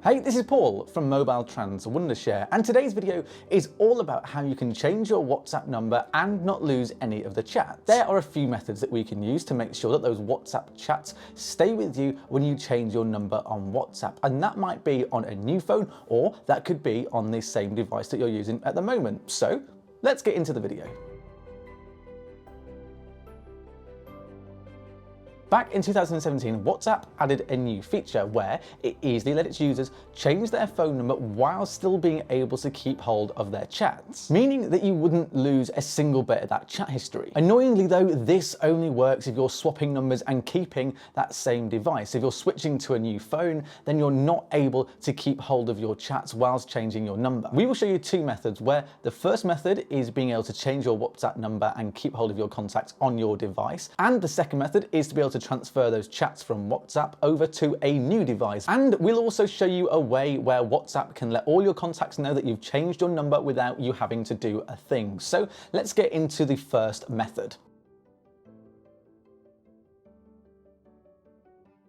Hey, this is Paul from MobileTrans Wondershare, and today's video is all about how you can change your WhatsApp number and not lose any of the chats. There are a few methods that we can use to make sure that those WhatsApp chats stay with you when you change your number on WhatsApp, and that might be on a new phone or that could be on the same device that you're using at the moment. So let's get into the video. Back in 2017, WhatsApp added a new feature where it easily let its users change their phone number while still being able to keep hold of their chats, meaning that you wouldn't lose a single bit of that chat history. Annoyingly though, this only works if you're swapping numbers and keeping that same device. If you're switching to a new phone, then you're not able to keep hold of your chats whilst changing your number. We will show you two methods, where the first method is being able to change your WhatsApp number and keep hold of your contacts on your device, and the second method is to be able to transfer those chats from WhatsApp over to a new device. And we'll also show you a way where WhatsApp can let all your contacts know that you've changed your number without you having to do a thing. So let's get into the first method.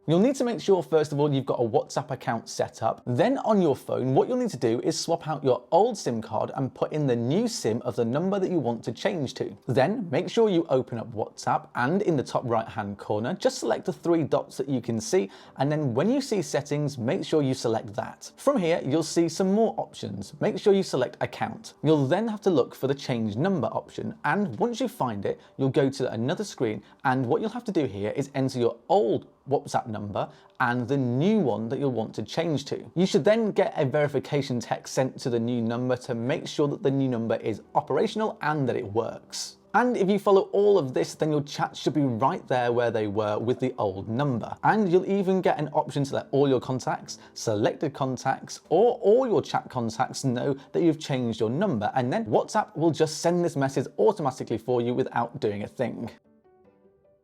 You'll need to make sure, first of all, you've got a WhatsApp account set up. Then on your phone, what you'll need to do is swap out your old SIM card and put in the new SIM of the number that you want to change to. Then make sure you open up WhatsApp, and in the top right-hand corner, just select the three dots that you can see. And then when you see settings, make sure you select that. From here, you'll see some more options. Make sure you select account. You'll then have to look for the change number option. And once you find it, you'll go to another screen. And what you'll have to do here is enter your old WhatsApp number and the new one that you'll want to change to. You should then get a verification text sent to the new number to make sure that the new number is operational and that it works. And if you follow all of this, then your chats should be right there where they were with the old number. And you'll even get an option to let all your contacts, selected contacts, or all your chat contacts know that you've changed your number. And then WhatsApp will just send this message automatically for you without doing a thing.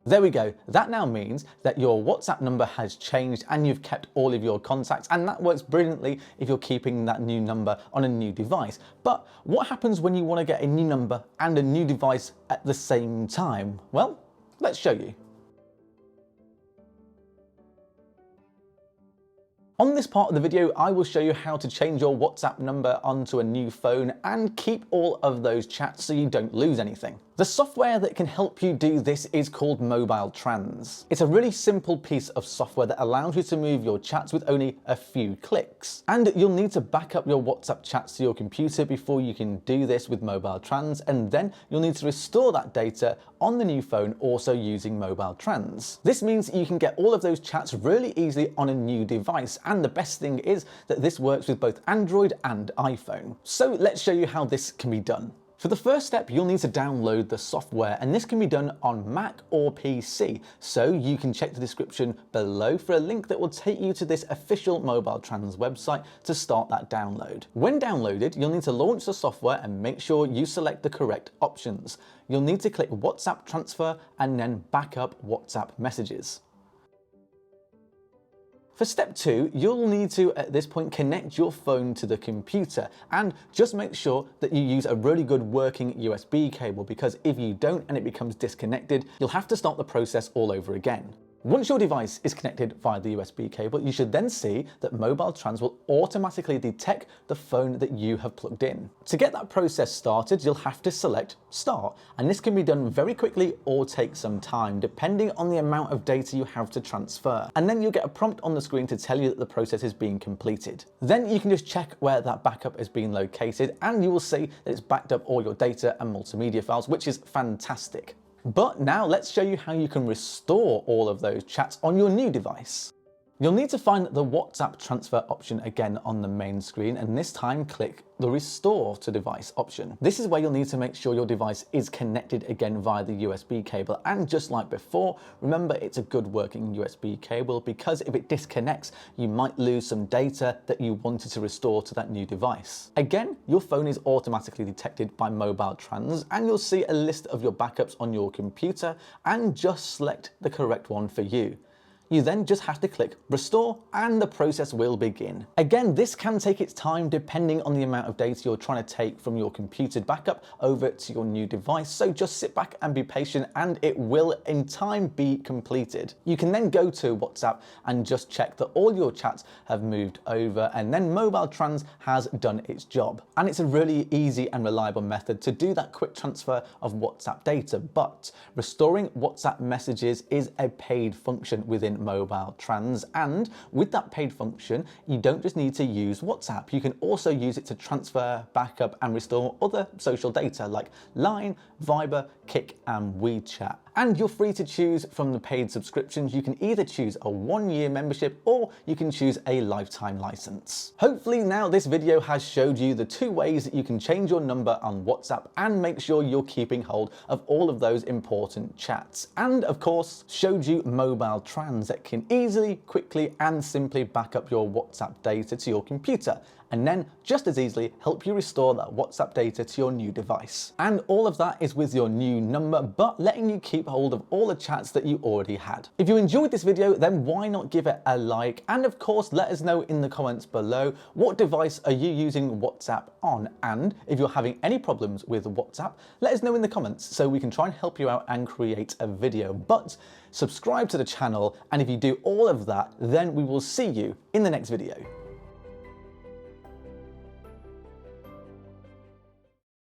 There we go. That now means that your WhatsApp number has changed and you've kept all of your contacts, and that works brilliantly if you're keeping that new number on a new device. But what happens when you want to get a new number and a new device at the same time? Well, let's show you. On this part of the video, I will show you how to change your WhatsApp number onto a new phone and keep all of those chats so you don't lose anything. The software that can help you do this is called MobileTrans. It's a really simple piece of software that allows you to move your chats with only a few clicks. And you'll need to back up your WhatsApp chats to your computer before you can do this with MobileTrans, and then you'll need to restore that data on the new phone also using MobileTrans. This means you can get all of those chats really easily on a new device, and the best thing is that this works with both Android and iPhone. So let's show you how this can be done. For the first step, you'll need to download the software, and this can be done on Mac or PC. So you can check the description below for a link that will take you to this official MobileTrans website to start that download. When downloaded, you'll need to launch the software and make sure you select the correct options. You'll need to click WhatsApp transfer and then backup WhatsApp messages. For step 2, you'll need to, at this point, connect your phone to the computer, and just make sure that you use a really good working USB cable, because if you don't and it becomes disconnected, you'll have to start the process all over again. Once your device is connected via the USB cable, you should then see that MobileTrans will automatically detect the phone that you have plugged in. To get that process started, you'll have to select Start, and this can be done very quickly or take some time, depending on the amount of data you have to transfer. And then you'll get a prompt on the screen to tell you that the process is being completed. Then you can just check where that backup has been located, and you will see that it's backed up all your data and multimedia files, which is fantastic. But now let's show you how you can restore all of those chats on your new device. You'll need to find the WhatsApp transfer option again on the main screen, and this time click the Restore to Device option. This is where you'll need to make sure your device is connected again via the USB cable, and just like before, remember it's a good working USB cable, because if it disconnects, you might lose some data that you wanted to restore to that new device. Again, your phone is automatically detected by MobileTrans, and you'll see a list of your backups on your computer, and just select the correct one for you. You then just have to click restore and the process will begin. Again, this can take its time depending on the amount of data you're trying to take from your computer backup over to your new device. So just sit back and be patient and it will in time be completed. You can then go to WhatsApp and just check that all your chats have moved over, and then MobileTrans has done its job. And it's a really easy and reliable method to do that quick transfer of WhatsApp data, but restoring WhatsApp messages is a paid function within MobileTrans, and with that paid function, you don't just need to use WhatsApp, you can also use it to transfer, backup and restore other social data like Line, Viber, Kik and WeChat. And you're free to choose from the paid subscriptions. You can either choose a 1-year membership or you can choose a lifetime license. Hopefully now this video has showed you the 2 ways that you can change your number on WhatsApp and make sure you're keeping hold of all of those important chats. And of course, showed you MobileTrans that can easily, quickly and simply back up your WhatsApp data to your computer, and then just as easily help you restore that WhatsApp data to your new device. And all of that is with your new number, but letting you keep hold of all the chats that you already had. If you enjoyed this video, then why not give it a like? And of course, let us know in the comments below, what device are you using WhatsApp on? And if you're having any problems with WhatsApp, let us know in the comments so we can try and help you out and create a video. But subscribe to the channel, and if you do all of that, then we will see you in the next video.